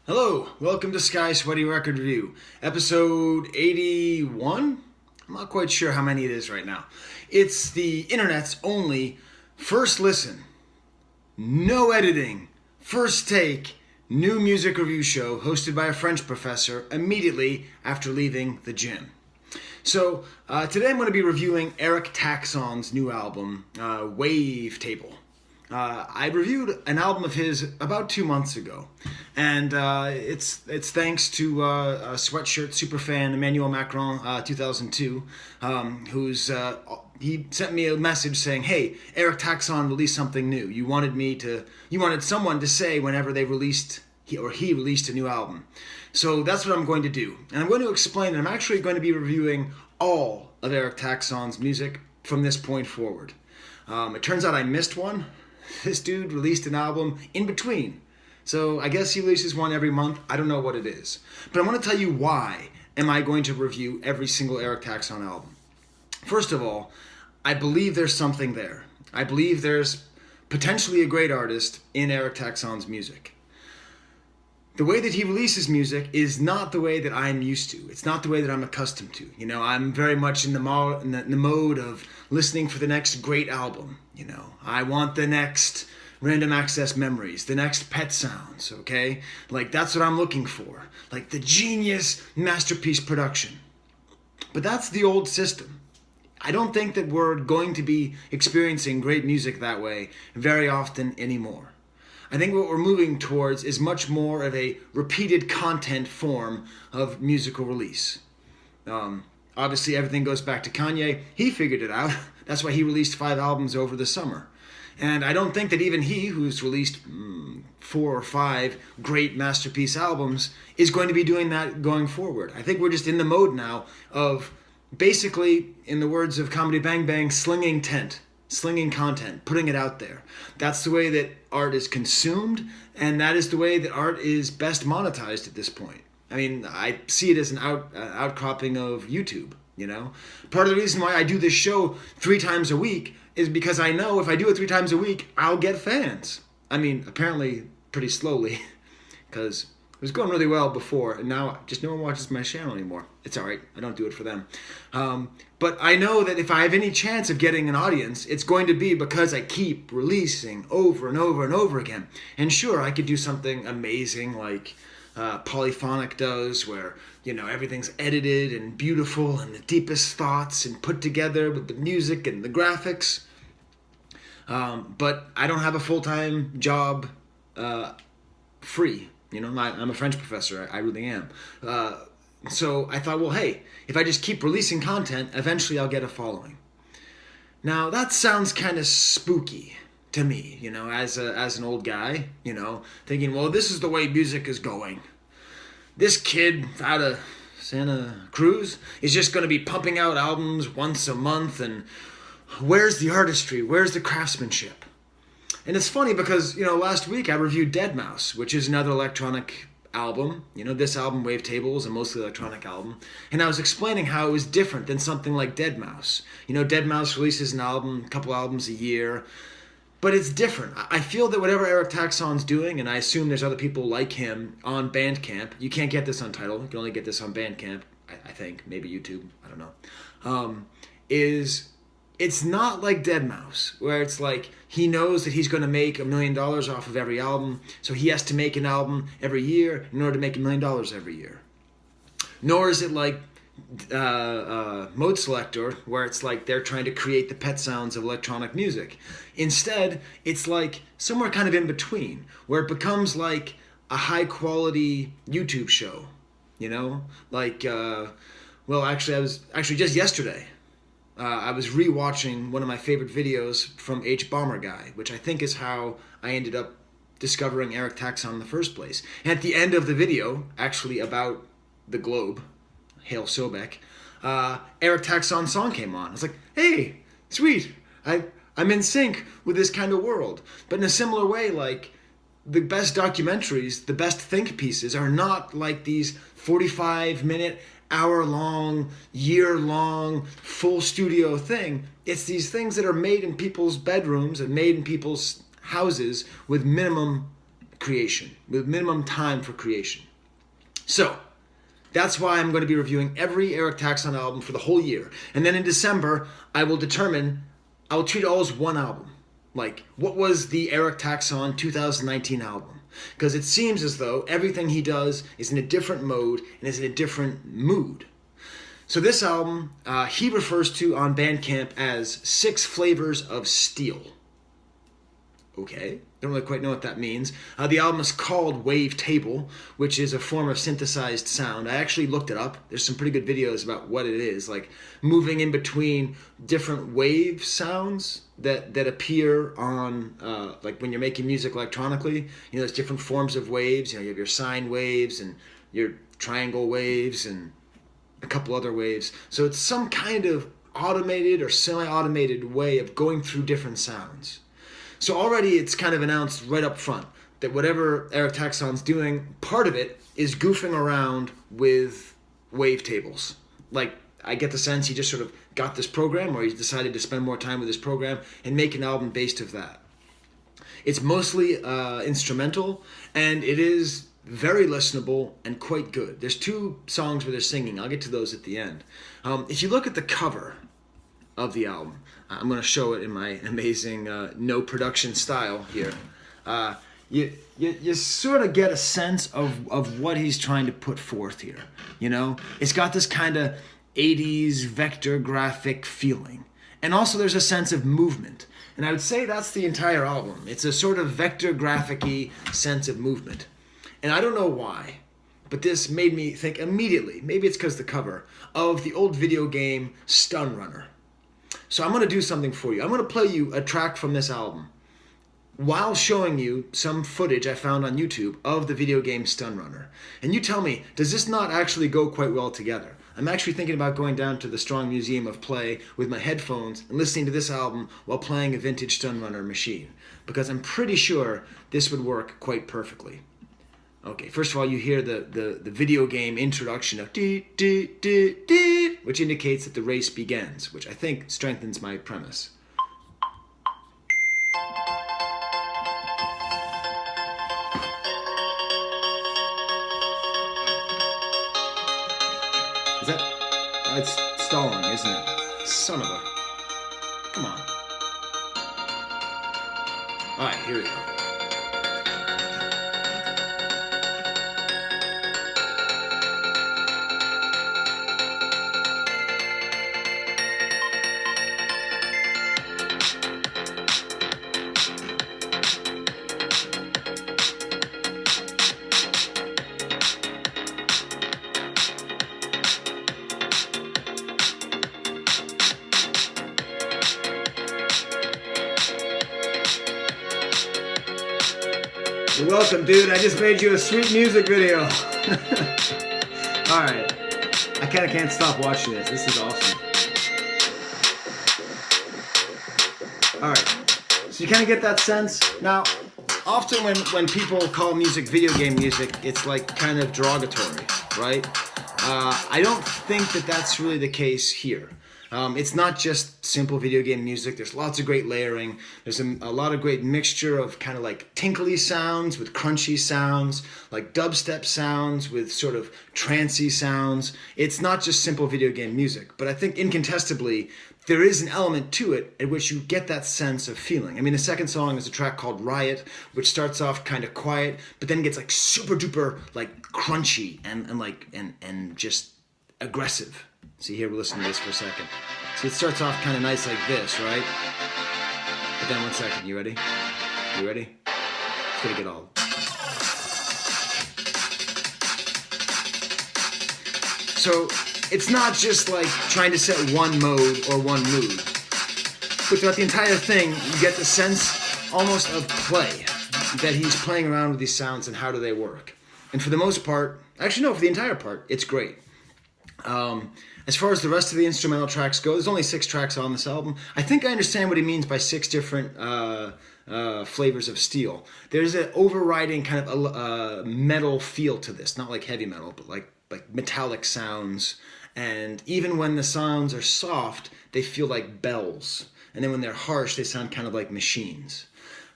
Hello, welcome to Skye Sweaty Record Review, episode 81? I'm not quite sure how many it is right now. It's the internet's only first listen, no editing, first take, new music review show hosted by a French professor immediately after leaving the gym. So, today I'm going to be reviewing Eric Taxxon's new album, Wavetable. I reviewed an album of his about 2 months ago, and it's thanks to a sweatshirt superfan Emmanuel Macron, 2002, he sent me a message saying, "Hey, Eric Taxxon released something new. You wanted someone to say whenever he released a new album." So that's what I'm going to do, and I'm going to explain that I'm actually going to be reviewing all of Eric Taxxon's music from this point forward. It turns out I missed one. This dude released an album in between. So I guess he releases one every month. I don't know what it is. But I want to tell you why am I going to review every single Eric Taxxon album. First of all, I believe there's something there. I believe there's potentially a great artist in Eric Taxxon's music. The way that he releases music is not the way that I'm used to. It's not the way that I'm accustomed to. You know, I'm very much in the mode of listening for the next great album. You know, I want the next Random Access Memories, the next Pet Sounds, okay? Like, that's what I'm looking for. Like, the genius masterpiece production. But that's the old system. I don't think that we're going to be experiencing great music that way very often anymore. I think what we're moving towards is much more of a repeated content form of musical release. Obviously, everything goes back to Kanye. He figured it out. That's why he released 5 albums over the summer. And I don't think that even he, who's released 4 or 5 great masterpiece albums, is going to be doing that going forward. I think we're just in the mode now of basically, in the words of Comedy Bang Bang, slinging content, putting it out there. That's the way that art is consumed, and that is the way that art is best monetized at this point. I mean, I see it as an outcropping of YouTube, you know? Part of the reason why I do this show 3 times a week is because I know if I do it 3 times a week, I'll get fans. I mean, apparently pretty slowly, because it was going really well before, and now just no one watches my channel anymore. It's all right. I don't do it for them. But I know that if I have any chance of getting an audience, it's going to be because I keep releasing over and over and over again. And sure, I could do something amazing like Polyphonic does, where, you know, everything's edited and beautiful and the deepest thoughts and put together with the music and the graphics. But I don't have a full-time job free. You know, I'm a French professor. I really am. So I thought, well, hey, if I just keep releasing content, eventually I'll get a following. Now, that sounds kind of spooky to me, you know, as an old guy, you know, thinking, well, this is the way music is going. This kid out of Santa Cruz is just going to be pumping out albums once a month, and where's the artistry? Where's the craftsmanship? And it's funny because, you know, last week I reviewed deadmau5, which is another electronic album. You know, this album, Wavetable, is a mostly electronic album. And I was explaining how it was different than something like deadmau5. You know, deadmau5 releases an album, a couple albums a year. But it's different. I feel that whatever Eric Taxxon's doing, and I assume there's other people like him on Bandcamp. You can't get this on Tidal. You can only get this on Bandcamp, I think. Maybe YouTube. I don't know. It's not like deadmau5, where it's like he knows that he's going to make $1 million off of every album, so he has to make an album every year in order to make $1 million every year. Nor is it like Modeselektor, where it's like they're trying to create the pet sounds of electronic music. Instead, it's like somewhere kind of in between, where it becomes like a high-quality YouTube show, you know? Like, actually just yesterday, I was rewatching one of my favorite videos from H Bomber Guy, which I think is how I ended up discovering Eric Taxxon in the first place. And at the end of the video, actually about the globe, Hail Sobek, Eric Taxxon's song came on. I was like, hey, sweet, I'm in sync with this kind of world. But in a similar way, like, the best documentaries, the best think pieces are not like these 45-minute, hour-long, year-long, full studio thing. It's these things that are made in people's bedrooms and made in people's houses with minimum creation, with minimum time for creation. So that's why I'm going to be reviewing every Eric Taxxon album for the whole year. And then in December, I will treat it all as one album. Like, what was the Eric Taxxon 2019 album? Because it seems as though everything he does is in a different mode and is in a different mood. So this album, he refers to on Bandcamp as 6 Flavors of Steel. Okay, don't really quite know what that means. The album is called Wavetable, which is a form of synthesized sound. I actually looked it up. There's some pretty good videos about what it is, like moving in between different wave sounds that appear on, like when you're making music electronically. You know, there's different forms of waves. You know, you have your sine waves and your triangle waves and a couple other waves. So it's some kind of automated or semi-automated way of going through different sounds. So already it's kind of announced right up front that whatever Eric Taxxon's doing, part of it is goofing around with wavetables. Like, I get the sense he just sort of got this program, or he's decided to spend more time with this program and make an album based of that. It's mostly instrumental, and it is very listenable and quite good. There's 2 songs where they're singing. I'll get to those at the end. If you look at the cover of the album, I'm going to show it in my amazing no production style here. You sort of get a sense of what he's trying to put forth here. You know, it's got this kind of 80s vector graphic feeling. And also there's a sense of movement. And I would say that's the entire album. It's a sort of vector graphic-y sense of movement. And I don't know why, but this made me think immediately, maybe it's because the cover, of the old video game Stun Runner. So I'm going to do something for you. I'm going to play you a track from this album while showing you some footage I found on YouTube of the video game Stun Runner. And you tell me, does this not actually go quite well together? I'm actually thinking about going down to the Strong Museum of Play with my headphones and listening to this album while playing a vintage Stun Runner machine, because I'm pretty sure this would work quite perfectly. Okay, first of all, you hear the video game introduction of dee, dee, dee, dee, which indicates that the race begins, which I think strengthens my premise. Is that... It's stalling, isn't it? Son of a... Come on. Alright, here we go. You're welcome, dude. I just made you a sweet music video. Alright. I kind of can't stop watching this. This is awesome. Alright. So you kind of get that sense. Now, often when people call music video game music, it's like kind of derogatory, right? I don't think that that's really the case here. It's not just simple video game music. There's lots of great layering. There's a lot of great mixture of kind of like tinkly sounds with crunchy sounds, like dubstep sounds with sort of trancey sounds. It's not just simple video game music, but I think incontestably there is an element to it at which you get that sense of feeling. I mean, the second song is a track called Riot, which starts off kind of quiet, but then gets like super duper like crunchy and just aggressive. See, here, we'll listen to this for a second. See, it starts off kind of nice like this, right? But then, one second, you ready? You ready? It's gonna get all... So, it's not just like trying to set one mode or one mood. But throughout the entire thing, you get the sense almost of play, that he's playing around with these sounds and how do they work. And for the most part, actually no, for the entire part, it's great. As far as the rest of the instrumental tracks go, there's only 6 tracks on this album. I think I understand what he means by 6 different flavors of steel. There's an overriding kind of metal feel to this, not like heavy metal, but like metallic sounds. And even when the sounds are soft, they feel like bells. And then when they're harsh, they sound kind of like machines.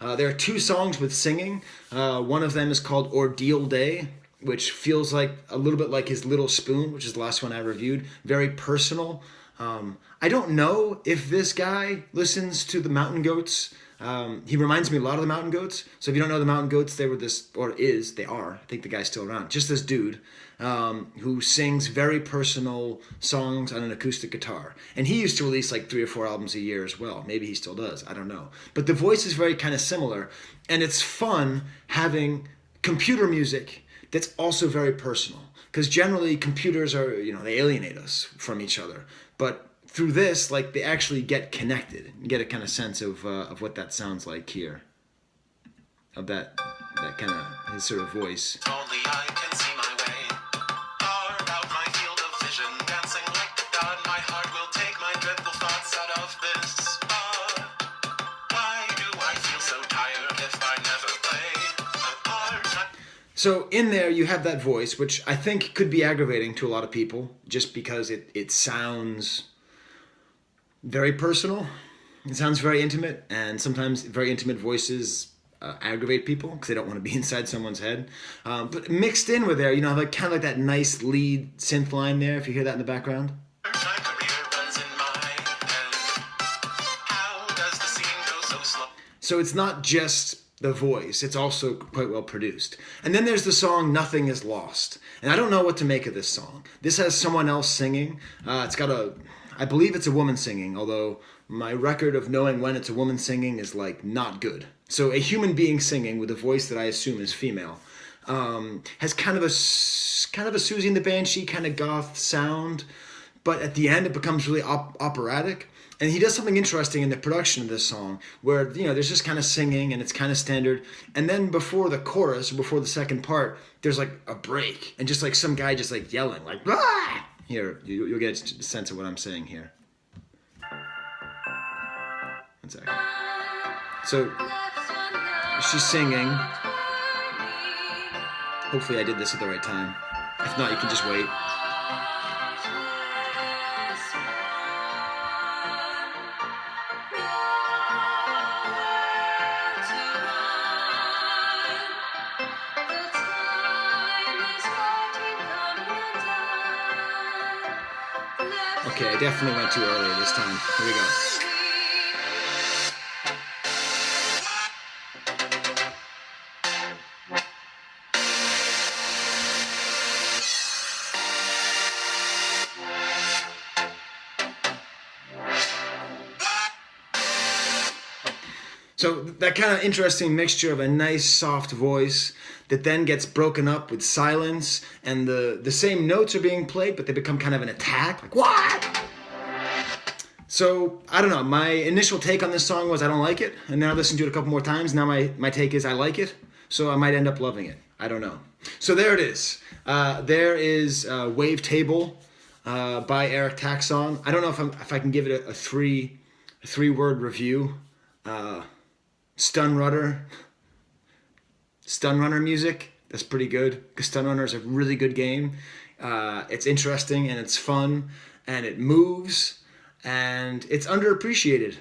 There are 2 songs with singing. One of them is called Ordeal Day, which feels like a little bit like his Little Spoon, which is the last one I reviewed. Very personal. I don't know if this guy listens to the Mountain Goats. He reminds me a lot of the Mountain Goats. So if you don't know the Mountain Goats, they are. I think the guy's still around. Just this dude who sings very personal songs on an acoustic guitar. And he used to release like 3 or 4 albums a year as well. Maybe he still does. I don't know. But the voice is very kind of similar. And it's fun having computer music that's also very personal. Because generally computers are, they alienate us from each other. But through this, like, they actually get connected and get a kind of sense of what that sounds like here. Of that kind of, his sort of voice. Only I can see my way. Far out my field of vision, dancing like the god. My heart will take my dreadful thoughts out of this. Why do I feel so tired if I never play a part? So in there you have that voice, which I think could be aggravating to a lot of people, just because it sounds very personal. It sounds very intimate, and sometimes very intimate voices aggravate people because they don't want to be inside someone's head. But mixed in with there, like kind of like that nice lead synth line there, if you hear that in the background. My career runs in my head. How does the scene go so slow? So it's not just the voice, it's also quite well produced. And then there's the song Nothing Is Lost. And I don't know what to make of this song. This has someone else singing. It's got I believe it's a woman singing, although my record of knowing when it's a woman singing is like not good. So a human being singing with a voice that I assume is female has kind of a Susie and the Banshee kind of goth sound, but at the end it becomes really operatic. And he does something interesting in the production of this song where, there's just kind of singing and it's kind of standard. And then before the chorus, or before the second part, there's like a break and just like some guy just like yelling like, "Ah!" Here, you'll get a sense of what I'm saying here. One second. So she's singing. Hopefully I did this at the right time. If not, you can just wait. Okay, I definitely went too early this time. Here we go. So that kind of interesting mixture of a nice soft voice that then gets broken up with silence, and the same notes are being played, but they become kind of an attack. Like, what? So, I don't know. My initial take on this song was I don't like it, and then I listened to it a couple more times. Now my take is I like it, so I might end up loving it. I don't know. So there it is. There is Wavetable by Eric Taxxon. I don't know if I can give it a three-word review. Stun Runner music. That's pretty good, because Stun Runner is a really good game. It's interesting and it's fun and it moves and it's underappreciated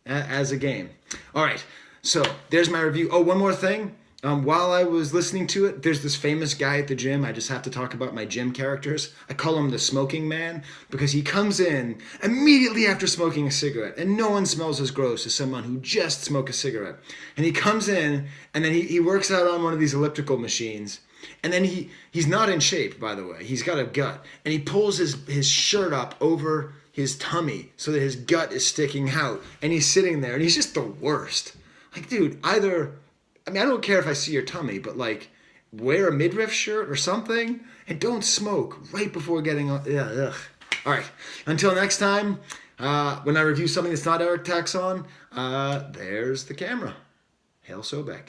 as a game. All right, so there's my review. Oh, one more thing. While I was listening to it, there's this famous guy at the gym. I just have to talk about my gym characters. I call him the smoking man because he comes in immediately after smoking a cigarette, and no one smells as gross as someone who just smoked a cigarette. And he comes in, and then he works out on one of these elliptical machines, and then he's not in shape, by the way. He's got a gut, and he pulls his shirt up over his tummy so that his gut is sticking out, and he's sitting there, and he's just the worst. Like, dude, I don't care if I see your tummy, but like, wear a midriff shirt or something, and don't smoke right before getting on. Ugh. All right, until next time, when I review something that's not Eric Taxxon, there's the camera. Hail Sobek.